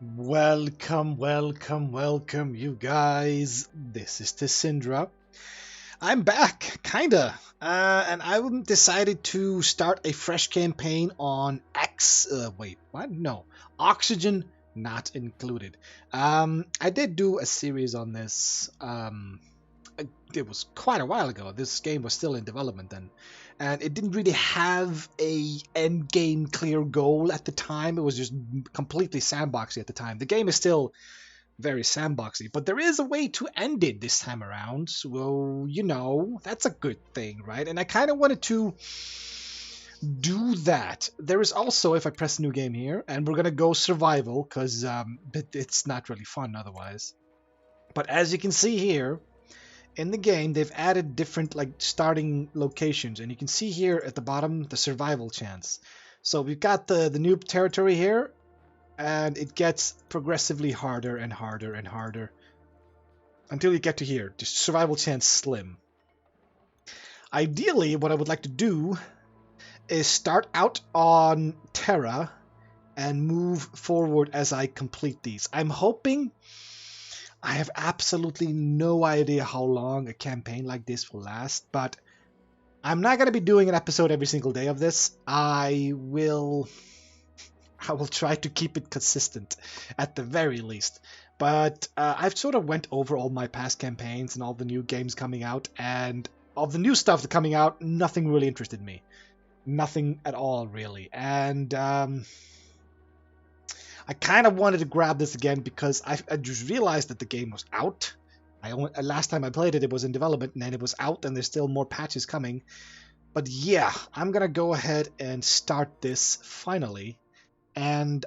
Welcome, welcome, welcome, you guys. This is Tessindra. I'm back, kinda. And I decided to start a fresh campaign on wait, what? No. Oxygen not included. I did do a series on this. It was quite a while ago. This game was still in development then, and it didn't really have a end game clear goal at the time. It was just completely sandboxy at the time. The game is still very sandboxy, but there is a way to end it this time around. So that's a good thing, right? And I kind of wanted to do that. There is also, if I press new game here, and we're gonna go survival because it's not really fun otherwise. But as you can see here, in the game they've added different like starting locations, and you can see here at the bottom the survival chance. So we've got the noob territory here, and it gets progressively harder and harder and harder until you get to here. The survival chance slim. Ideally, what I would like to do is start out on Terra and move forward as I complete these. I'm hoping. I have absolutely no idea how long a campaign like this will last, but I'm not going to be doing an episode every single day of this. I will try to keep it consistent at the very least. But I've sort of went over all my past campaigns and all the new games coming out, and all the new stuff that's coming out, nothing really interested me. Nothing at all, really. And I kind of wanted to grab this again because I just realized that the game was out. Last time I played it, it was in development, and then it was out, and there's still more patches coming. But yeah, I'm gonna go ahead and start this finally. And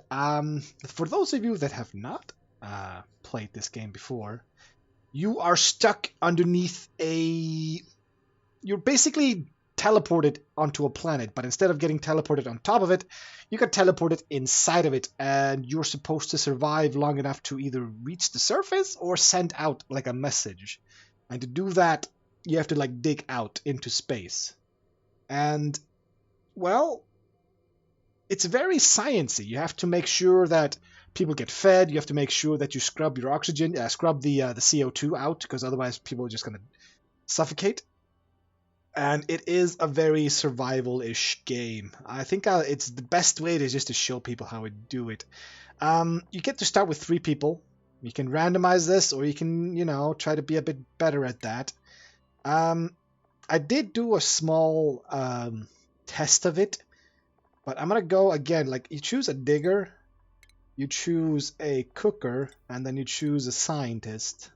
for those of you that have not played this game before, you are stuck underneath You're basically teleported onto a planet, but instead of getting teleported on top of it, you get teleported inside of it, and you're supposed to survive long enough to either reach the surface or send out like a message. And to do that, you have to like dig out into space. And well, it's very sciencey. You have to make sure that people get fed. You have to make sure that you scrub your oxygen, scrub the CO2 out, because otherwise people are just gonna suffocate. And it is a very survival-ish game. I think it's the best way to just to show people how to do it. You get to start with 3 people. You can randomize this, or you can, try to be a bit better at that. I did do a small test of it, but I'm gonna go again. Like, you choose a digger, you choose a cooker, and then you choose a scientist.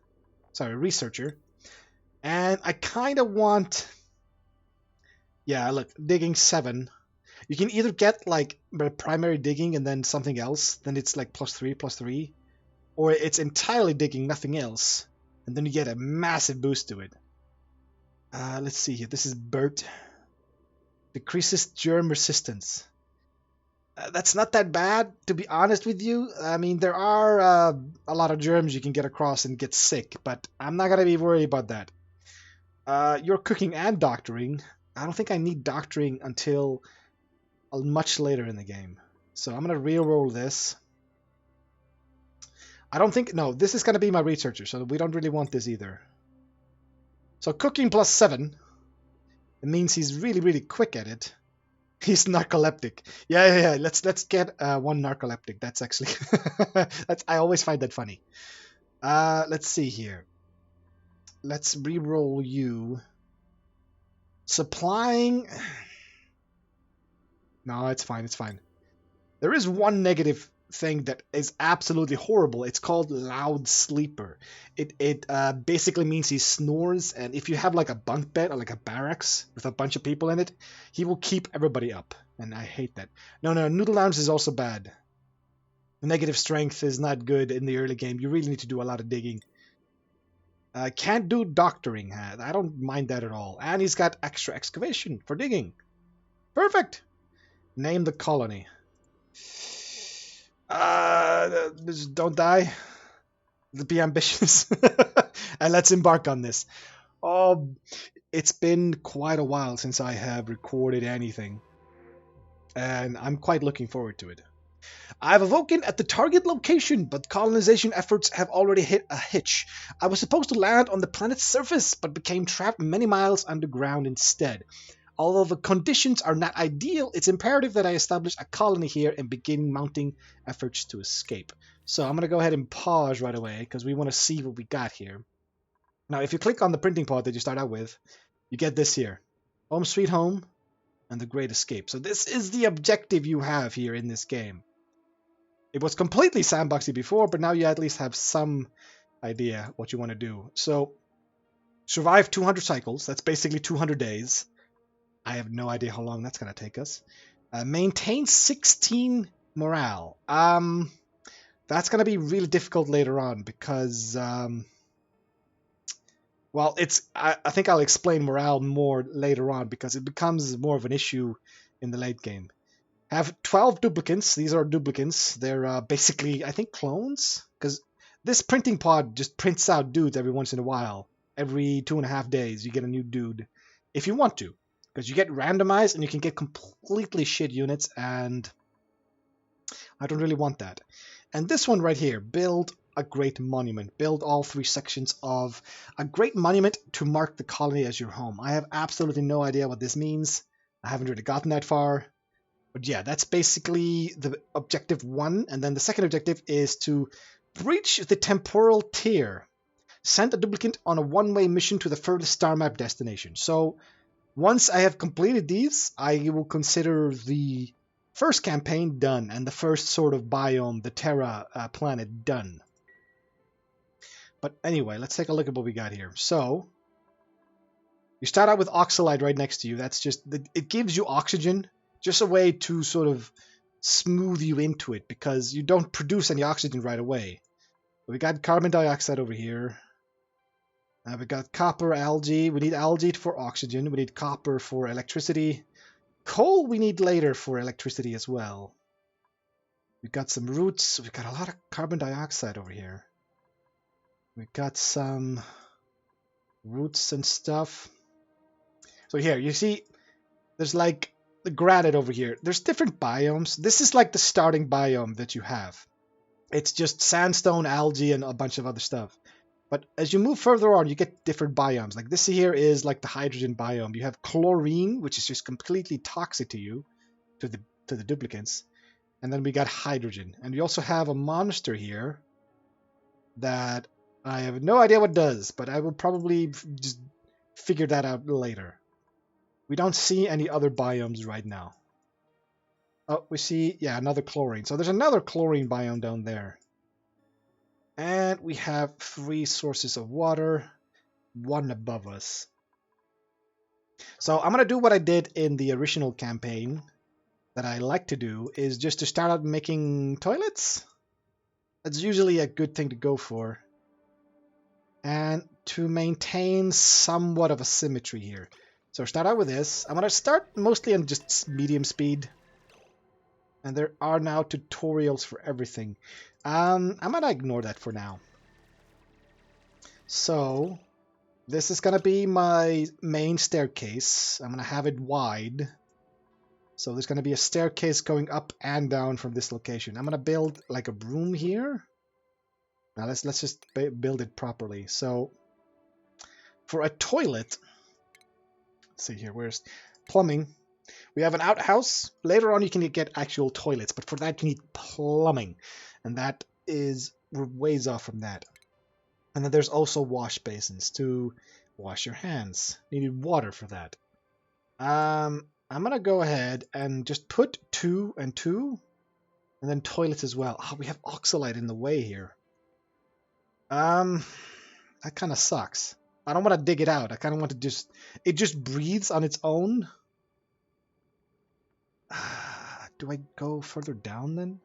Sorry, a researcher. And I kind of want. Yeah, look, digging 7. You can either get like primary digging and then something else, then it's like +3, or it's entirely digging nothing else, and then you get a massive boost to it. Let's see here. This is Bert. Decreases germ resistance. That's not that bad, to be honest with you. I mean, there are a lot of germs you can get across and get sick, but I'm not gonna be worried about that. You're cooking and doctoring. I don't think I need doctoring until much later in the game. So I'm going to re-roll this. I don't think... No, this is going to be my researcher, so we don't really want this either. So cooking +7. It means he's really, really quick at it. He's narcoleptic. Yeah. Let's get 1 narcoleptic. That's actually... I always find that funny. Let's see here. Let's re-roll you. Supplying... No, it's fine. There is one negative thing that is absolutely horrible. It's called loud sleeper. It basically means he snores, and if you have like a bunk bed or like a barracks with a bunch of people in it, he will keep everybody up, and I hate that. No, Noodle Lounge is also bad. The negative strength is not good in the early game. You really need to do a lot of digging. Can't do doctoring. I don't mind that at all. And he's got extra excavation for digging. Perfect. Name the colony. Don't die. Be ambitious. And let's embark on this. Oh, it's been quite a while since I have recorded anything. And I'm quite looking forward to it. I've awoken at the target location, but colonization efforts have already hit a hitch. I was supposed to land on the planet's surface, but became trapped many miles underground instead. Although the conditions are not ideal, it's imperative that I establish a colony here and begin mounting efforts to escape. So I'm going to go ahead and pause right away because we want to see what we got here. Now, if you click on the printing pod that you start out with, you get this here. Home Sweet Home and The Great Escape. So this is the objective you have here in this game. It was completely sandboxy before, but now you at least have some idea what you want to do. So, survive 200 cycles. That's basically 200 days. I have no idea how long that's going to take us. Maintain 16 morale. That's going to be really difficult later on because, well, I think I'll explain morale more later on because it becomes more of an issue in the late game. Have 12 duplicates. These are duplicates. They're basically, I think, clones. Because this printing pod just prints out dudes every once in a while. Every 2.5 days, you get a new dude. If you want to. Because you get randomized and you can get completely shit units. And I don't really want that. And this one right here. Build a great monument. Build all 3 sections of a great monument to mark the colony as your home. I have absolutely no idea what this means. I haven't really gotten that far. But yeah, that's basically the objective 1. And then the second objective is to breach the temporal tier. Send a duplicate on a one-way mission to the furthest star map destination. So once I have completed these, I will consider the first campaign done and the first sort of biome, the Terra planet, done. But anyway, let's take a look at what we got here. So you start out with oxalide right next to you. That's just, it gives you oxygen. Just a way to sort of smooth you into it because you don't produce any oxygen right away. We got carbon dioxide over here. We got copper, algae. We need algae for oxygen. We need copper for electricity. Coal we need later for electricity as well. We've got some roots. We've got a lot of carbon dioxide over here. We've got some roots and stuff. So here, you see, there's like the granite over here. There's different biomes. This is like the starting biome that you have. It's just sandstone, algae, and a bunch of other stuff. But as you move further on, you get different biomes. Like this here is like the hydrogen biome. You have chlorine, which is just completely toxic to you, to the duplicates. And then we got hydrogen. And we also have a monster here that I have no idea what it does, but I will probably just figure that out later. We don't see any other biomes right now. Oh, we see, yeah, another chlorine. So there's another chlorine biome down there. And we have 3 sources of water, 1 above us. So I'm going to do what I did in the original campaign that I like to do, is just to start out making toilets. That's usually a good thing to go for. And to maintain somewhat of a symmetry here. So start out with this. I'm going to start mostly on just medium speed. And there are now tutorials for everything. I'm going to ignore that for now. So this is going to be my main staircase. I'm going to have it wide. So there's going to be a staircase going up and down from this location. I'm going to build like a room here. Now let's just build it properly. So for a toilet, let's see here, where's plumbing? We have an outhouse. Later on you can get actual toilets, but for that you need plumbing. And that is ways off from that. And then there's also wash basins to wash your hands. You need water for that. I'm going to go ahead and just put 2 and 2. And then toilets as well. Oh, we have oxalide in the way here. That kind of sucks. I don't want to dig it out. I kind of want to just... It just breathes on its own. Do I go further down then?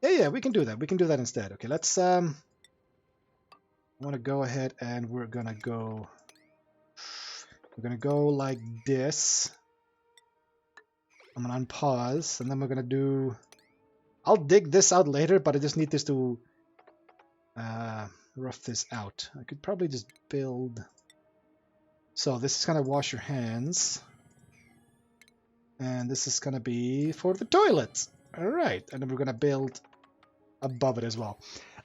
Yeah, we can do that. We can do that instead. Okay, let's... I want to go ahead and we're going to go... We're going to go like this. I'm going to unpause. And then we're going to do... I'll dig this out later, but I just need this to... rough this out. I could probably just build... So this is going to wash your hands. And this is going to be for the toilets. All right, and then we're gonna build above it as well.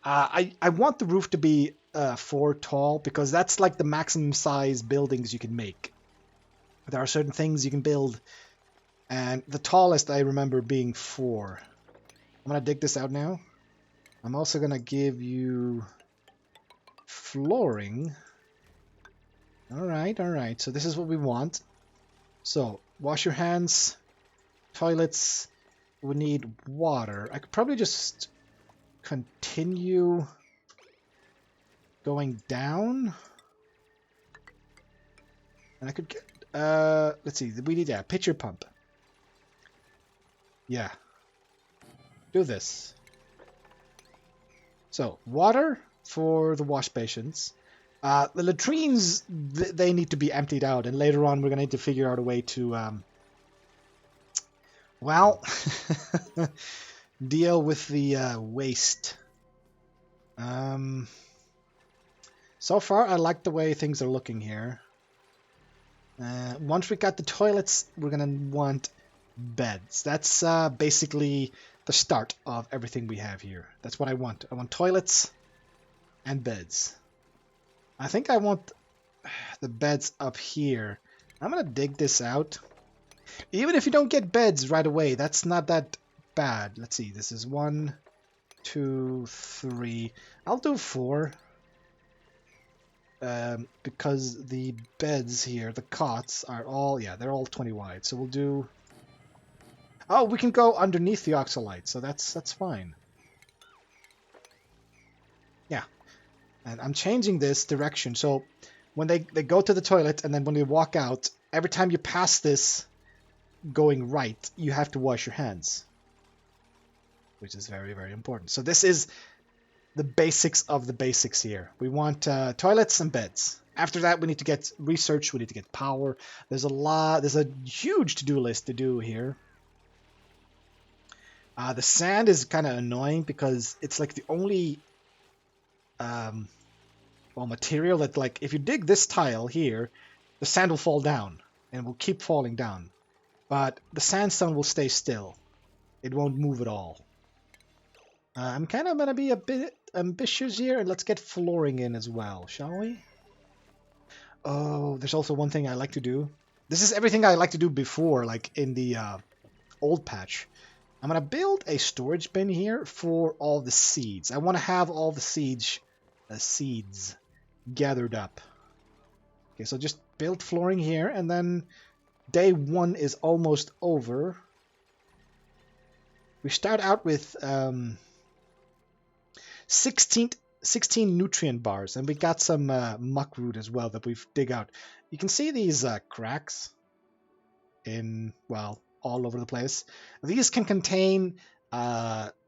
I want the roof to be 4 tall because that's like the maximum size buildings you can make. There are certain things you can build, and the tallest I remember being 4. I'm gonna dig this out now. I'm also gonna give you flooring. All right, all right. So this is what we want. So wash your hands, toilets. We need water. I could probably just continue going down, and I could get. Let's see. We need pitcher pump. Yeah. Do this. So water for the wash basins. The latrines, they need to be emptied out, and later on we're going to need to figure out a way to, well, deal with the waste. So far, I like the way things are looking here. Once we got the toilets, we're going to want beds. That's basically the start of everything we have here. That's what I want. I want toilets and beds. I think I want the beds up here. I'm gonna dig this out. Even if you don't get beds right away, that's not that bad. Let's see, this is 1, 2, 3. I'll do 4. Because the beds here, the cots, are all, yeah, they're all 20 wide. So we'll do... Oh, we can go underneath the oxalite, so that's fine. Yeah. And I'm changing this direction, so when they go to the toilet and then when they walk out, every time you pass this going right, you have to wash your hands. Which is very, very important. So this is the basics of the basics here. We want toilets and beds. After that, we need to get research, we need to get power. There's a huge to-do list to do here. The sand is kind of annoying because it's like the only material that, like, if you dig this tile here, the sand will fall down and will keep falling down. But the sandstone will stay still. It won't move at all. I'm kind of going to be a bit ambitious here, and let's get flooring in as well, shall we? Oh, there's also one thing I like to do. This is everything I like to do before, like in the old patch. I'm going to build a storage bin here for all the seeds. I want to have all the seeds gathered up. Okay, so just build flooring here, and then day 1 is almost over. We start out with 16 nutrient bars, and we got some muck root as well that we've dig out. You can see these cracks in, well, all over the place. These can contain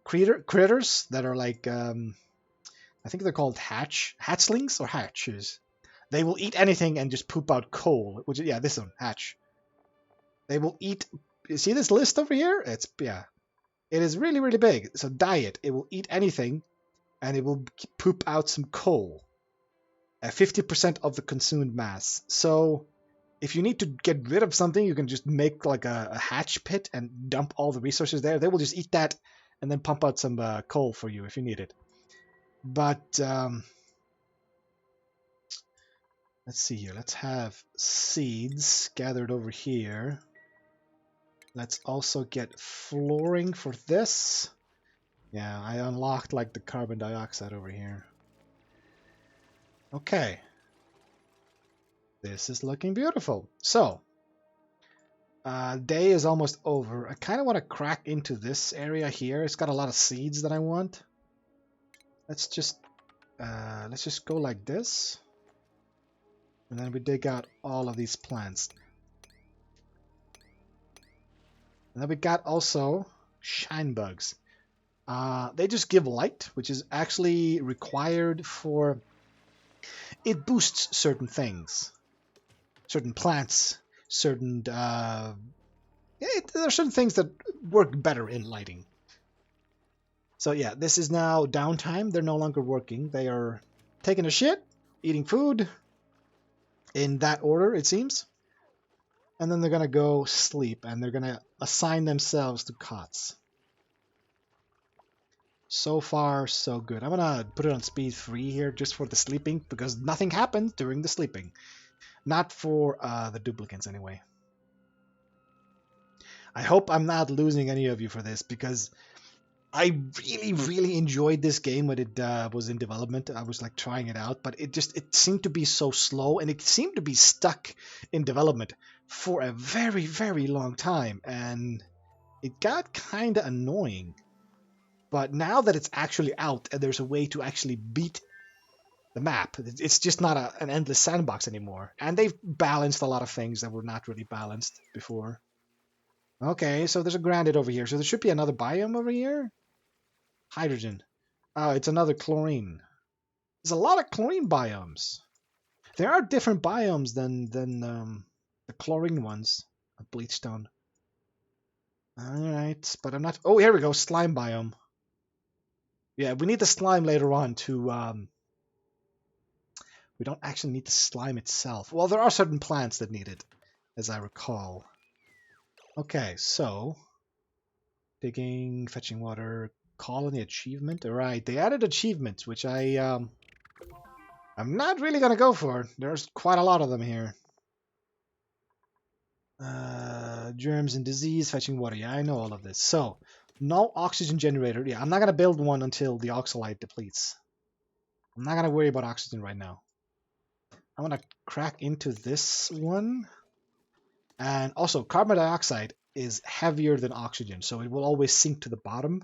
critters that are like, I think they're called hatchlings or hatches. They will eat anything and just poop out coal, which is, yeah, this one, hatch. They will eat, you see this list over here? It's, yeah, it is really, really big. So diet, it will eat anything and it will poop out some coal. 50% of the consumed mass. So if you need to get rid of something, you can just make like a hatch pit and dump all the resources there. They will just eat that and then pump out some coal for you if you need it. But let's see here. Let's have seeds gathered over here. Let's also get flooring for this. Yeah, I unlocked like the carbon dioxide over here. Okay. This is looking beautiful. So, day is almost over. I kind of want to crack into this area here. It's got a lot of seeds that I want. Let's just go like this. And then we dig out all of these plants. And then we got also shine bugs. They just give light, which is actually required for... It boosts certain things. Certain plants, certain... there are certain things that work better in lighting. So yeah, this is now downtime. They're no longer working. They are taking a shit, eating food, in that order, it seems. And then they're going to go sleep, and they're going to assign themselves to cots. So far, so good. I'm gonna put it on speed 3 here just for the sleeping, because nothing happens during the sleeping. Not for the duplicants, anyway. I hope I'm not losing any of you for this, because I really, really enjoyed this game when it was in development. I was like trying it out, but it seemed to be so slow, and it seemed to be stuck in development for a very, very long time, and it got kind of annoying. But now that it's actually out and there's a way to actually beat the map, it's just not an endless sandbox anymore. And they've balanced a lot of things that were not really balanced before. Okay, so there's a granite over here. So there should be another biome over here. Hydrogen. Oh, it's another chlorine. There's a lot of chlorine biomes. There are different biomes than the chlorine ones of Bleachstone. Alright, but I'm not... Oh, here we go, slime biome. Yeah, we need the slime later on to... We don't actually need the slime itself. Well, there are certain plants that need it, as I recall. Okay, so... Digging, fetching water, colony achievement. Alright, they added achievements, which I'm not really going to go for. There's quite a lot of them here. Germs and disease, fetching water. Yeah, I know all of this. So, no oxygen generator. Yeah, I'm not going to build one until the oxalite depletes. I'm not going to worry about oxygen right now. I'm going to crack into this one. And also, carbon dioxide is heavier than oxygen, so it will always sink to the bottom.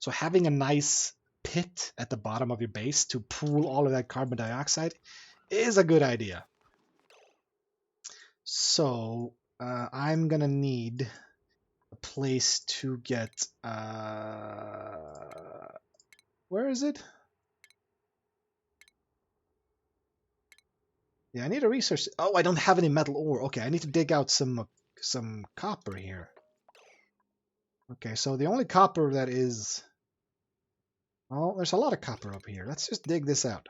So having a nice pit at the bottom of your base to pool all of that carbon dioxide is a good idea. So I'm gonna need a place to get where is it? Yeah, I need a research. Oh, I don't have any metal ore. Okay, I need to dig out some copper here. Okay, so the only copper that is... Oh, there's a lot of copper up here. Let's just dig this out.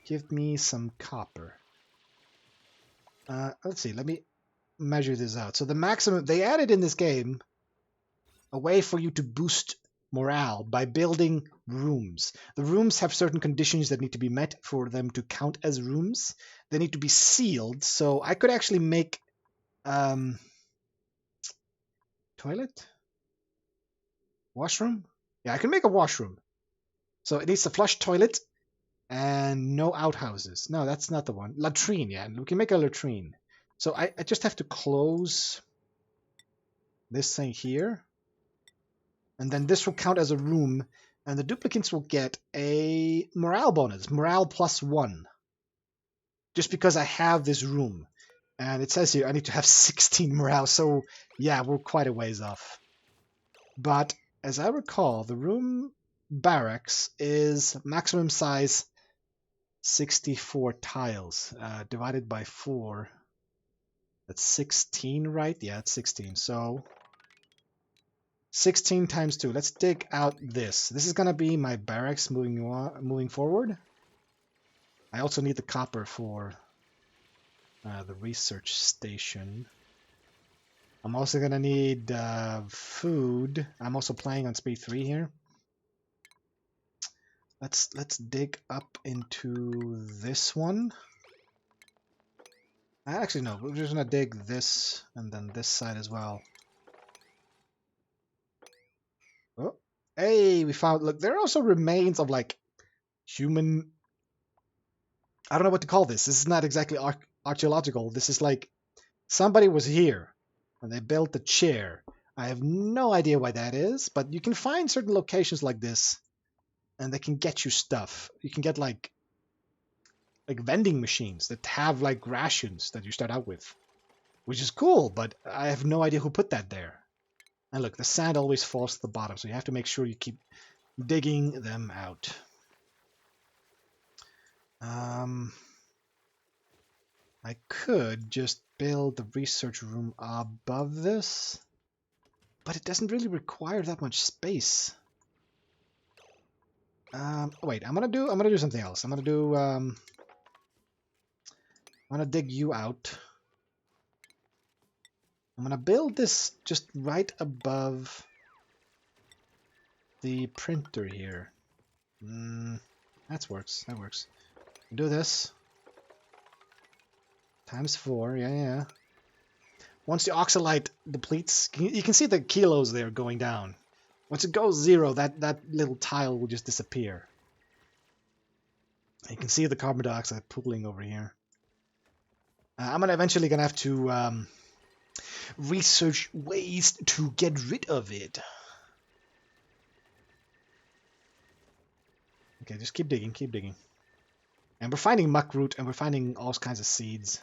Give me some copper. Let's see, let me measure this out. So the maximum, they added in this game a way for you to boost morale by building rooms. The rooms have certain conditions that need to be met for them to count as rooms. They need to be sealed, so I could actually make toilet? Washroom? Yeah, I can make a washroom. So it needs a flush toilet and no outhouses. No, that's not the one. Latrine, yeah, we can make a latrine. So I just have to close this thing here. And then this will count as a room, and the duplicants will get a morale bonus, morale +1. Just because I have this room. And it says here I need to have 16 morale, so yeah, we're quite a ways off. But as I recall, the room barracks is maximum size 64 tiles, divided by 4. That's 16, right? Yeah, it's 16. So 16 times 2. Let's dig out this. This is going to be my barracks moving forward. I also need the copper for the research station. I'm also going to need food. I'm also playing on speed 3 here. Let's dig up into this one. Actually, no. We're just going to dig this and then this side as well. Oh, hey, we found... Look, there are also remains of, like, human... I don't know what to call this. This is not exactly archaeological. This is like somebody was here and they built a chair. I have no idea why that is, but you can find certain locations like this and they can get you stuff. You can get like vending machines that have like rations that you start out with, which is cool, but I have no idea who put that there. And look, the sand always falls to the bottom, so you have to make sure you keep digging them out. I could just build the research room above this, but it doesn't really require that much space. Wait, I'm gonna do something else. I'm gonna dig you out. I'm gonna build this just right above the printer here. That works. That works. Do this. Times 4. Yeah. Once the oxalite depletes, you can see the kilos there going down. Once it goes 0, that little tile will just disappear. You can see the carbon dioxide pooling over here. I'm eventually gonna have to research ways to get rid of it. Okay, just keep digging, keep digging. And we're finding muckroot, and we're finding all kinds of seeds.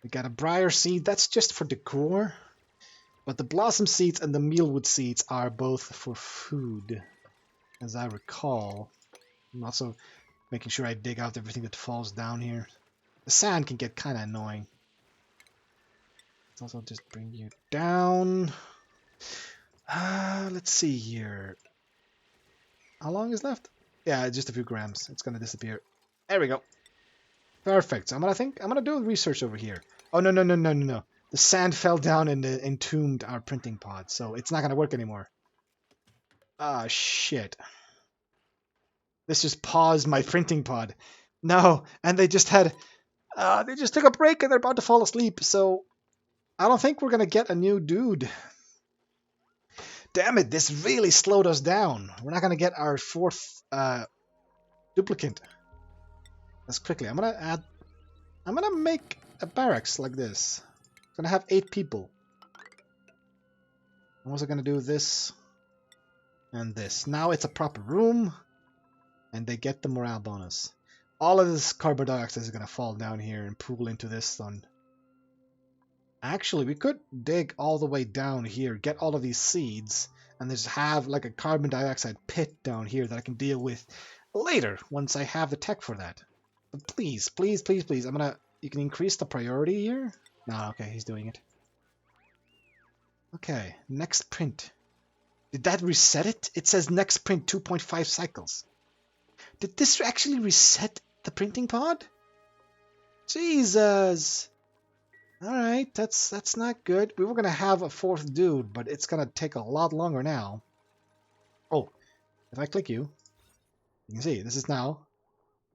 We got a briar seed, that's just for decor. But the blossom seeds and the mealwood seeds are both for food, as I recall. I'm also making sure I dig out everything that falls down here. The sand can get kind of annoying. Let's also just bring you down. Let's see here. How long is left? Yeah, just a few grams. It's gonna disappear. There we go. Perfect. So I'm gonna do research over here. Oh no. The sand fell down and entombed our printing pod, so it's not gonna work anymore. Ah, shit. This just paused my printing pod. No, and they just took a break and they're about to fall asleep, so I don't think we're gonna get a new dude. Damn it, this really slowed us down. We're not gonna get our 4th duplicate. Let's quickly. I'm gonna make a barracks like this. I'm gonna have 8 people. I'm also gonna do this and this. Now it's a proper room, and they get the morale bonus. All of this carbon dioxide is gonna fall down here and pool into this one. Actually, we could dig all the way down here, get all of these seeds, and just have like a carbon dioxide pit down here that I can deal with later once I have the tech for that. But please. You can increase the priority here. No, okay, he's doing it. Okay, next print. Did that reset it? It says next print 2.5 cycles. Did this actually reset the printing pod? Jesus. Alright, that's not good. We were gonna have a 4th dude, but it's gonna take a lot longer now. Oh, if I click you can see this is now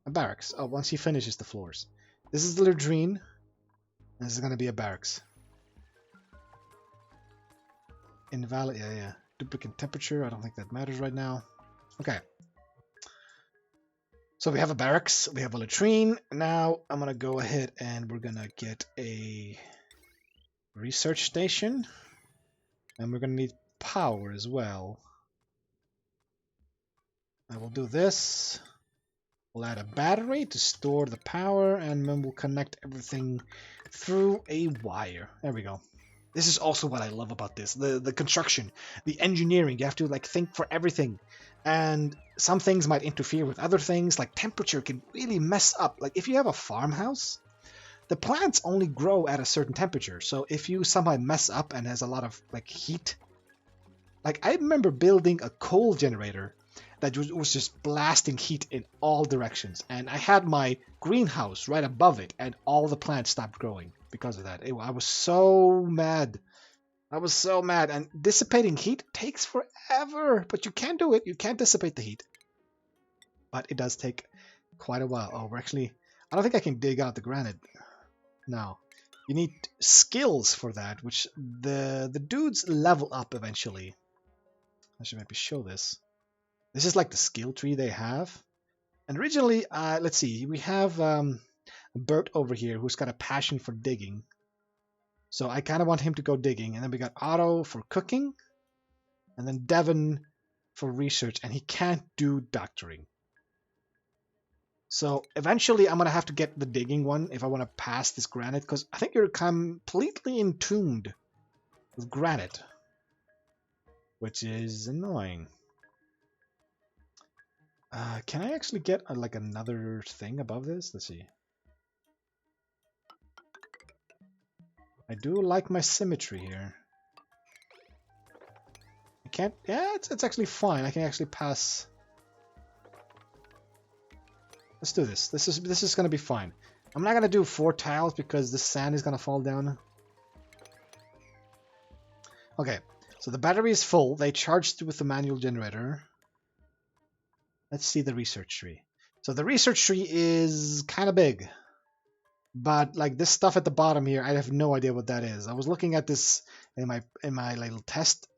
a barracks. Oh, once he finishes the floors. This is the latrine. And this is gonna be a barracks. Invalid, yeah. Duplicate temperature, I don't think that matters right now. Okay. So we have a barracks, we have a latrine. Now I'm gonna go ahead and we're gonna get a research station. And we're gonna need power as well. I will do this. We'll add a battery to store the power, and then we'll connect everything through a wire. There we go. This is also what I love about this. The construction, the engineering. You have to like think for everything. And some things might interfere with other things. Like temperature can really mess up. Like if you have a farmhouse, the plants only grow at a certain temperature. So if you somehow mess up and has a lot of like heat. Like I remember building a coal generator that was just blasting heat in all directions. And I had my greenhouse right above it, and all the plants stopped growing because of that. I was so mad. I was so mad. And dissipating heat takes forever, but you can do it. You can dissipate the heat. But it does take quite a while. Oh, I don't think I can dig out the granite. No. You need skills for that, which the dudes level up eventually. I should maybe show this. This is like the skill tree they have. And originally, let's see, we have Bert over here who's got a passion for digging. So I kind of want him to go digging. And then we got Otto for cooking. And then Devin for research. And he can't do doctoring. So eventually I'm going to have to get the digging one if I want to pass this granite. Because I think you're completely entombed with granite. Which is annoying. Can I actually get like another thing above this? Let's see. I do like my symmetry here. I can't. Yeah, it's actually fine. I can actually pass. Let's do this. This is gonna be fine. I'm not gonna do 4 tiles because the sand is gonna fall down. Okay, so the battery is full. They charged with the manual generator. Let's see the research tree. So the research tree is kind of big. But like this stuff at the bottom here, I have no idea what that is. I was looking at this in my little test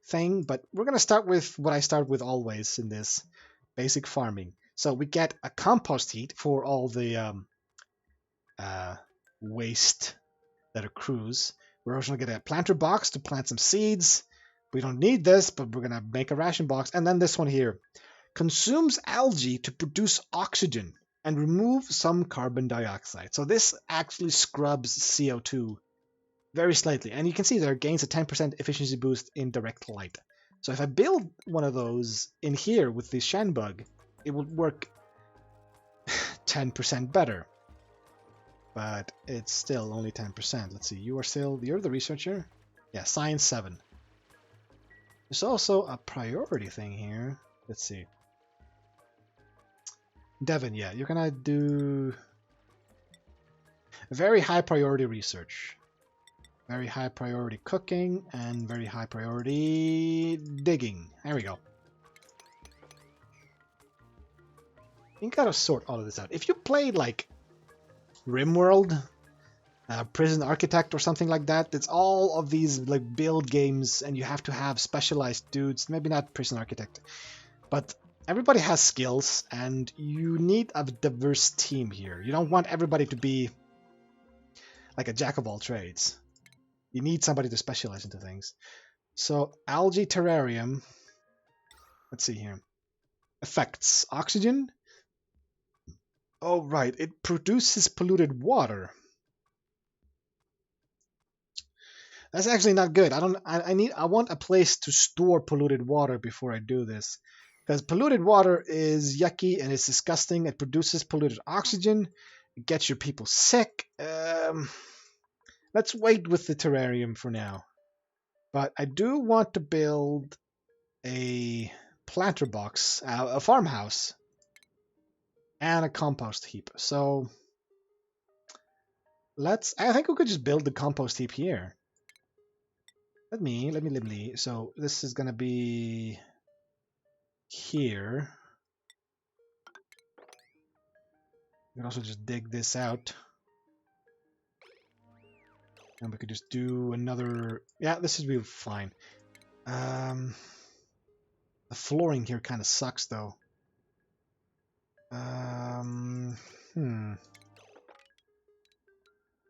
thing, but we're gonna start with what I start with always in this basic farming. So we get a compost heap for all the uh, waste that accrues. We're also gonna get a planter box to plant some seeds. We don't need this, but we're gonna make a ration box. And then this one here consumes algae to produce oxygen and remove some carbon dioxide. So this actually scrubs CO2 very slightly. And you can see there gains a 10% efficiency boost in direct light. So if I build one of those in here with the Shanbug, it will work 10% better. But it's still only 10%. Let's see, you're the researcher? Yeah, science 7. There's also a priority thing here. Let's see. Devin, yeah, you're gonna do very high priority research, very high priority cooking, and very high priority digging. There we go. You gotta sort all of this out. If you played like RimWorld, Prison Architect or something like that, it's all of these like build games and you have to have specialized dudes. Maybe not Prison Architect, but everybody has skills and you need a diverse team here. You don't want everybody to be like a jack of all trades. You need somebody to specialize into things. So algae terrarium, let's see here. Effects, oxygen. Oh right, it produces polluted water. That's actually not good. I want a place to store polluted water before I do this. Because polluted water is yucky and it's disgusting. It produces polluted oxygen. It gets your people sick. Let's wait with the terrarium for now. But I do want to build a planter box, a farmhouse, and a compost heap. So I think we could just build the compost heap here. Let me. So this is gonna be here. We can also just dig this out. And we could just do another... Yeah, this is really fine. The flooring here kind of sucks, though.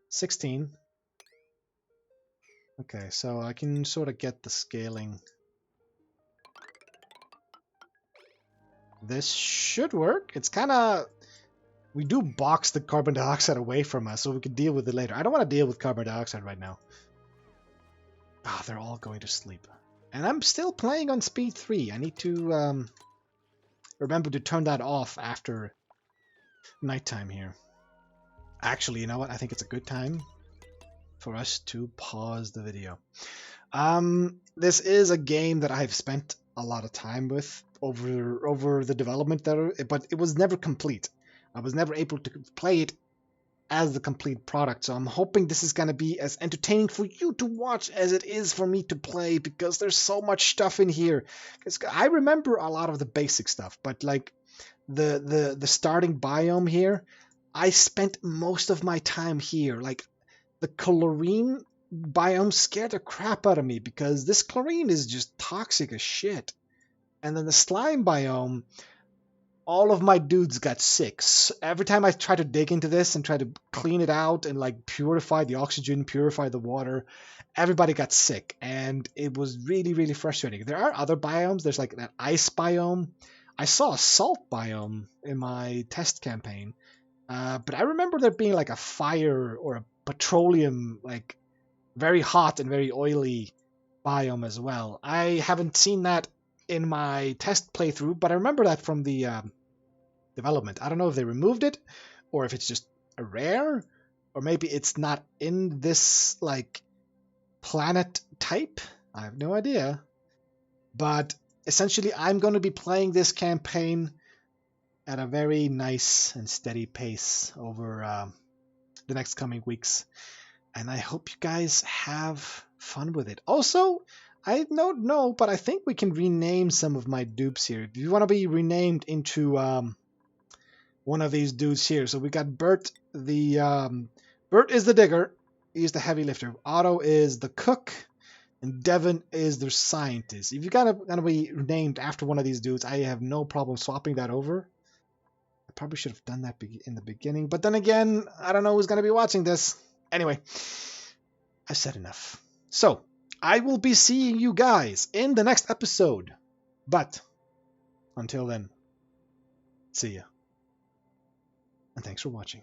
16. Okay, so I can sort of get the scaling. This should work. It's kind of... We do box the carbon dioxide away from us so we can deal with it later. I don't want to deal with carbon dioxide right now. Ah, they're all going to sleep. And I'm still playing on speed 3. I need to remember to turn that off after nighttime here. Actually, you know what? I think it's a good time for us to pause the video. This is a game that I've spent a lot of time with over the development there, but it was never complete. I was never able to play it as the complete product, so I'm hoping this is going to be as entertaining for you to watch as it is for me to play, because there's so much stuff in here. Because I remember a lot of the basic stuff, but like the starting biome here, I spent most of my time here. Like the chlorine biome scared the crap out of me because this chlorine is just toxic as shit. And then the slime biome, all of my dudes got sick. So every time I try to dig into this and try to clean it out and like purify the oxygen, purify the water, everybody got sick. And it was really, really frustrating. There are other biomes. There's like that ice biome. I saw a salt biome in my test campaign. But I remember there being like a fire or a petroleum, like very hot and very oily biome as well. I haven't seen that in my test playthrough, but I remember that from the development. I don't know if they removed it or if it's just a rare, or maybe it's not in this like planet type. I have no idea. But essentially, I'm going to be playing this campaign at a very nice and steady pace over the next coming weeks. And I hope you guys have fun with it. Also, I don't know, but I think we can rename some of my dupes here. If you want to be renamed into one of these dudes here. So we got Bert. Bert is the digger. He's the heavy lifter. Otto is the cook. And Devin is the scientist. If you're gonna be named after one of these dudes, I have no problem swapping that over. I probably should have done that in the beginning. But then again, I don't know who's going to be watching this. Anyway, I've said enough. So, I will be seeing you guys in the next episode. But, until then, see ya. And thanks for watching.